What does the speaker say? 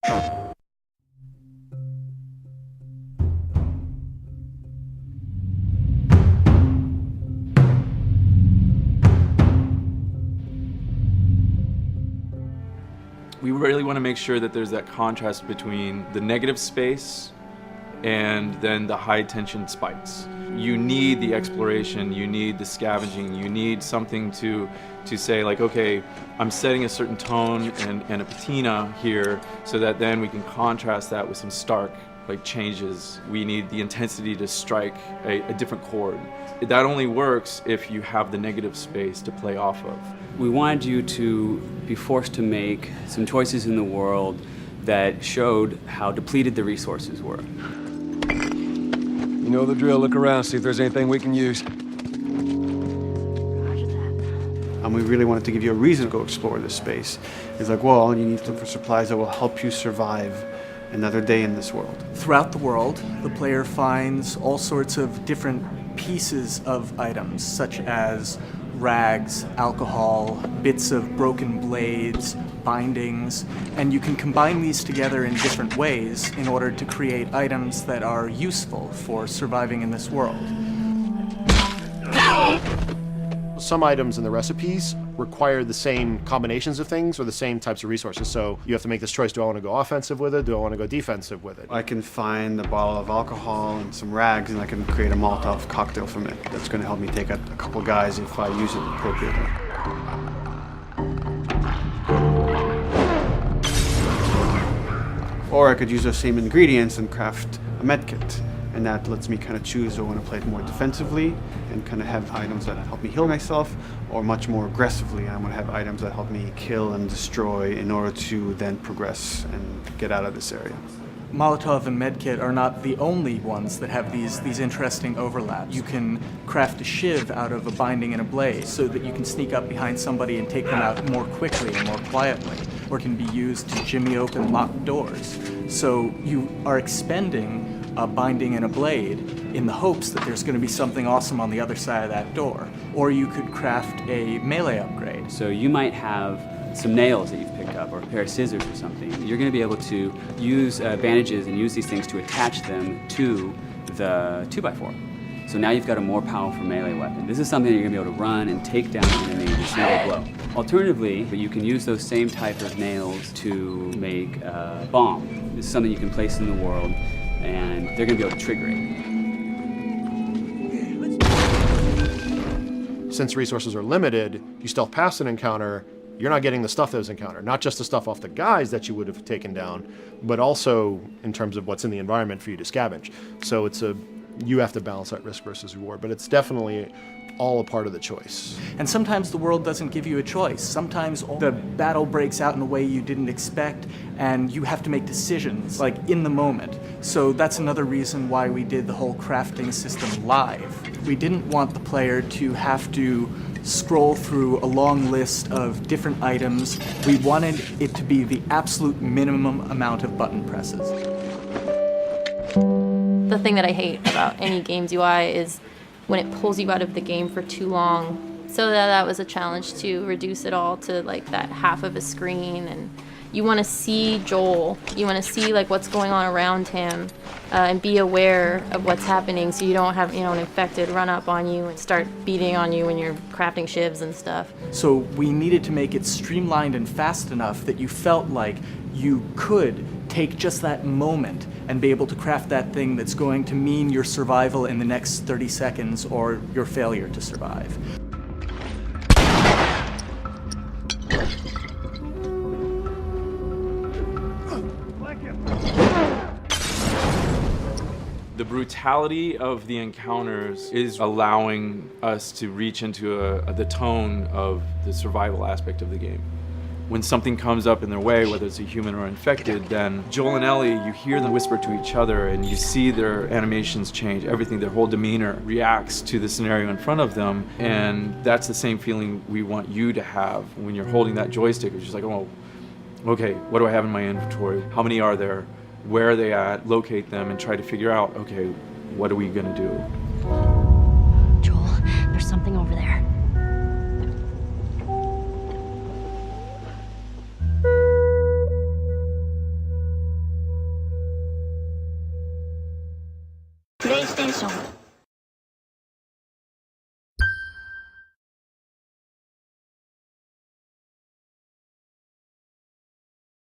We really want to make sure that there's that contrast between the negative space and then the high tension spikes. You need the exploration, you need the scavenging, you need something to say like, okay, I'm setting a certain tone and a patina here so that then we can contrast that with some stark changes. We need the intensity to strike a different chord. That only works if you have the negative space to play off of. We wanted you to be forced to make some choices in the world that showed how depleted the resources were. You know the drill. Look around, see if there's anything we can use. And we really wanted to give you a reason to go explore this space. It's like, well, you need to look for supplies that will help you survive another day in this world. Throughout the world, the player finds all sorts of different pieces of items, such as rags, alcohol, bits of broken blades, bindings, and you can combine these together in different ways in order to create items that are useful for surviving in this world. Some items in the recipes require the same combinations of things or the same types of resources. So you have to make this choice. Do I want to go offensive with it? Do I want to go defensive with it? I can find a bottle of alcohol and some rags and I can create a Molotov cocktail from it. That's going to help me take out a couple guys if I use it appropriately. Or I could use those same ingredients and craft a medkit. And that lets me kind of choose, do I want to play it more defensively and kind of have items that help me heal myself, or much more aggressively, I want to have items that help me kill and destroy in order to then progress and get out of this area. Molotov and medkit are not the only ones that have these interesting overlaps. You can craft a shiv out of a binding and a blade so that you can sneak up behind somebody and take them out more quickly and more quietly, or can be used to jimmy open locked doors. So you are expending a binding and a blade in the hopes that there's going to be something awesome on the other side of that door. Or you could craft a melee upgrade. So you might have some nails that you've picked up, or a pair of scissors or something. You're going to be able to use bandages and use these things to attach them to the 2x4. So now you've got a more powerful melee weapon. This is something you're going to be able to run and take down an enemy with a single blow. Alternatively, you can use those same type of nails to make a bomb. This is something you can place in the world, and they're going to be able to trigger it. Since resources are limited, you stealth past an encounter, you're not getting the stuff that was encountered. Not just the stuff off the guys that you would have taken down, but also in terms of what's in the environment for you to scavenge. So you have to balance that risk versus reward, but it's definitely all a part of the choice. And sometimes the world doesn't give you a choice. Sometimes the battle breaks out in a way you didn't expect, and you have to make decisions, like in the moment. So that's another reason why we did the whole crafting system live. We didn't want the player to have to scroll through a long list of different items. We wanted it to be the absolute minimum amount of button presses. The thing that I hate about any game's UI is when it pulls you out of the game for too long. So that was a challenge to reduce it all to like that half of a screen, and you want to see Joel, you want to see like what's going on around him, and be aware of what's happening so you don't have an infected run up on you and start beating on you when you're crafting shivs and stuff. So we needed to make it streamlined and fast enough that you felt like you could take just that moment and be able to craft that thing that's going to mean your survival in the next 30 seconds or your failure to survive. The brutality of the encounters is allowing us to reach into the tone of the survival aspect of the game. When something comes up in their way, whether it's a human or infected, then Joel and Ellie, you hear them whisper to each other and you see their animations change, everything, their whole demeanor reacts to the scenario in front of them. And that's the same feeling we want you to have when you're holding that joystick. It's just like, oh, okay, what do I have in my inventory? How many are there? Where are they at? Locate them and try to figure out, okay, what are we gonna do? Joel, there's something over there. PlayStation.